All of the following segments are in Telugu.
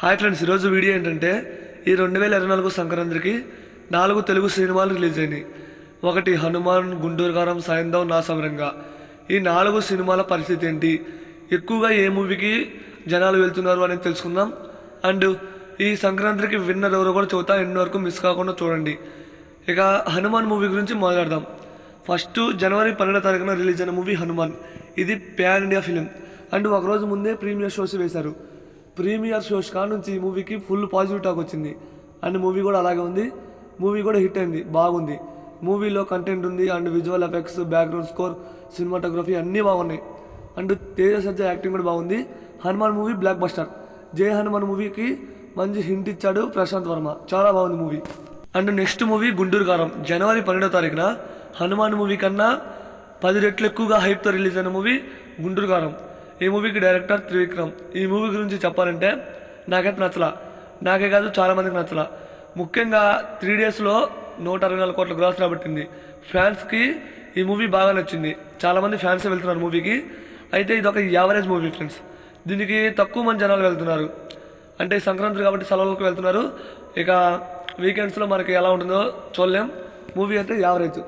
హాయ్ ఫ్రెండ్స్, ఈరోజు వీడియో ఏంటంటే ఈ 2024 సంక్రాంతికి 4 తెలుగు సినిమాలు రిలీజ్ అయినాయి. ఒకటి హనుమాన్, గుంటూరు కారం, సైంధవ్, నా సమరంగా. ఈ 4 సినిమాల పరిస్థితి ఏంటి, ఎక్కువగా ఏ మూవీకి జనాలు వెళ్తున్నారు అనేది తెలుసుకుందాం. అండ్ ఈ సంక్రాంతికి విన్నర్ ఎవరో కూడా చూద్దాం, ఎన్ని వరకు మిస్ కాకుండా చూడండి. ఇక హనుమాన్ మూవీ గురించి మాట్లాడదాం. ఫస్ట్ జనవరి 12వ తారీఖున రిలీజ్ అయిన మూవీ హనుమాన్. ఇది ప్యాన్ ఇండియా ఫిలిం. అండ్ ఒకరోజు ముందే ప్రీమియర్ షోస్ వేశారు. ప్రీమియర్ షోస్ నుంచి ఈ మూవీకి ఫుల్ పాజిటివ్ టాక్ వచ్చింది. అండ్ మూవీ కూడా అలాగే ఉంది. మూవీ కూడా హిట్ అయింది, బాగుంది. మూవీలో కంటెంట్ ఉంది, and visual effects, background score, cinematography అన్నీ బాగున్నాయి. అండ్ తేజ సజ్జా యాక్టింగ్ కూడా బాగుంది. Hanuman movie block buster. జై హనుమాన్ మూవీకి మంచి హింట్ ఇచ్చాడు ప్రశాంత్ వర్మ, చాలా బాగుంది movie. And next movie Guntur కారం. జనవరి 12వ తారీఖున హనుమాన్ మూవీ కన్నా 10 రెట్లు ఎక్కువగా హైప్తో రిలీజ్ అయిన మూవీ గుంటూరు కారం. ఈ మూవీకి డైరెక్టర్ త్రివిక్రమ్. ఈ మూవీ గురించి చెప్పాలంటే నాకైతే నచ్చలా, నాకే కాదు చాలామందికి నచ్చలా. ముఖ్యంగా 3 డేస్లో 164 కోట్ల గ్రాస్ రాబట్టింది. ఫ్యాన్స్కి ఈ మూవీ బాగా నచ్చింది, చాలామంది ఫ్యాన్స్ వెళ్తున్నారు మూవీకి. అయితే ఇది ఒక యావరేజ్ మూవీ ఫ్రెండ్స్. దీనికి తక్కువ మంది జనాలు వెళ్తున్నారు, అంటే సంక్రాంతి కాబట్టి సెలవులకు వెళ్తున్నారు. ఇక వీకెండ్స్లో మనకి ఎలా ఉంటుందో చూడలేం. మూవీ అయితే యావరేజ్.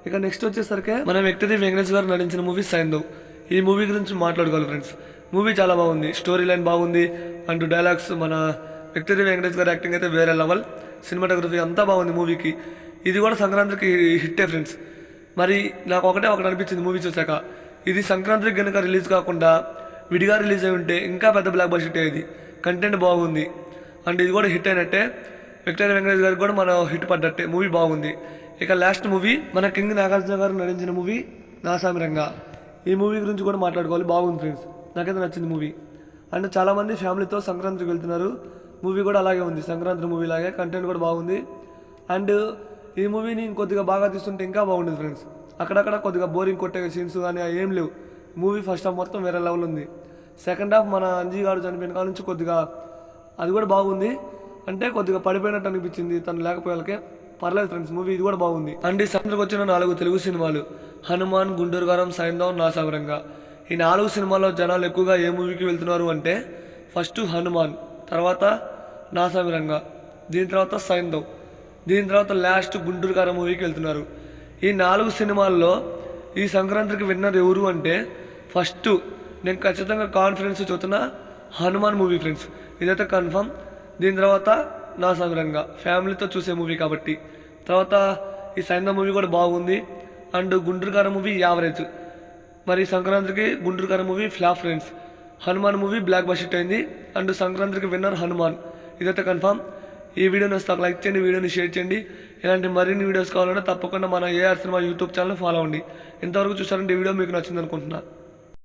ఇక నెక్స్ట్ వచ్చేసరికి మన వ్యక్తిది వెంకటేష్ గారు నటించిన మూవీ సైంధవ్. ఈ మూవీ గురించి మాట్లాడుకోవాలి ఫ్రెండ్స్. మూవీ చాలా బాగుంది, స్టోరీ లైన్ బాగుంది, అండ్ డైలాగ్స్, మన వ్యక్తిది వెంకటేష్ గారు యాక్టింగ్ అయితే వేరే లెవెల్. సినిమాటోగ్రఫీ అంతా బాగుంది మూవీకి. ఇది కూడా సంక్రాంతికి హిట్టే ఫ్రెండ్స్. మరి నాకు ఒకటి అనిపించింది మూవీ చూసాక, ఇది సంక్రాంతికి కనుక రిలీజ్ కాకుండా విడిగా రిలీజ్ అయి ఉంటే ఇంకా పెద్ద బ్లాక్ బస్టర్ హిట్ అయ్యేది. కంటెంట్ బాగుంది, అండ్ ఇది కూడా హిట్ అయినట్టే. వ్యక్తిది వెంకటేష్ గారికి కూడా మన హిట్ పడ్డట్టే. మూవీ బాగుంది. ఇక లాస్ట్ మూవీ మన కింగ్ నాగార్జున గారు నటించిన మూవీ నా సమరంగా. ఈ మూవీ గురించి కూడా మాట్లాడుకోవాలి, బాగుంది ఫ్రెండ్స్. నాకైతే నచ్చింది మూవీ. అండ్ చాలామంది ఫ్యామిలీతో సంక్రాంతికి వెళ్తున్నారు. మూవీ కూడా అలాగే ఉంది, సంక్రాంతి మూవీ లాగే. కంటెంట్ కూడా బాగుంది. అండ్ ఈ మూవీని ఇంకొద్దిగా బాగా తీస్తుంటే ఇంకా బాగుంటుంది ఫ్రెండ్స్. అక్కడక్కడ కొద్దిగా బోరింగ్ కొట్టే సీన్స్ కానీ ఏం లేవు. మూవీ ఫస్ట్ హాఫ్ మొత్తం వేరే లెవెల్ ఉంది. సెకండ్ హాఫ్ మన అంజీ గారు చనిపోయిన కాడ నుంచి కొద్దిగా అది కూడా బాగుంది. అంటే కొద్దిగా పడిపోయినట్టు అనిపించింది తను లేకపోయాలకే. పర్లేదు ఫ్రెండ్స్, మూవీ ఇది కూడా బాగుంది. అండ్ ఈ సంక్రాంతికి వచ్చిన 4 తెలుగు సినిమాలు హనుమాన్, గుంటూరు కారం, సైంధవ్, నా సమరంగా. ఈ 4 సినిమాల్లో జనాలు ఎక్కువగా ఏ మూవీకి వెళ్తున్నారు అంటే ఫస్ట్ హనుమాన్, తర్వాత నా సమరంగా, దీని తర్వాత సైంధవ్, దీని తర్వాత లాస్ట్ గుంటూరు కారం మూవీకి వెళ్తున్నారు. ఈ 4 సినిమాల్లో ఈ సంక్రాంతికి విన్నర్ ఎవరు అంటే ఫస్ట్ నేను ఖచ్చితంగా కాన్ఫిడెన్స్ చూస్తున్నా హనుమాన్ మూవీ ఫ్రెండ్స్, ఇదైతే కన్ఫర్మ్. దీని తర్వాత నా సమరంగా, ఫ్యామిలీతో చూసే మూవీ కాబట్టి. తర్వాత ఈ సైంధవ్ మూవీ కూడా బాగుంది. అండ్ గుంటూరు కారం మూవీ యావరేజ్. మరి సంక్రాంతికి గుంటూరు కారం movie flop friends. Hanuman movie block buster అయింది. అండ్ సంక్రాంతికి విన్నర్ హనుమాన్, ఇదైతే కన్ఫర్మ్. ఈ వీడియోని వస్తే లైక్ చేయండి, వీడియోని షేర్ చేయండి. ఇలాంటి మరిన్ని వీడియోస్ కావాలంటే తప్పకుండా మన AR cinema YouTube channel follow అవ్వండి. ఇంతవరకు చూసారంటే ఈ వీడియో మీకు నచ్చింది అనుకుంటున్నా.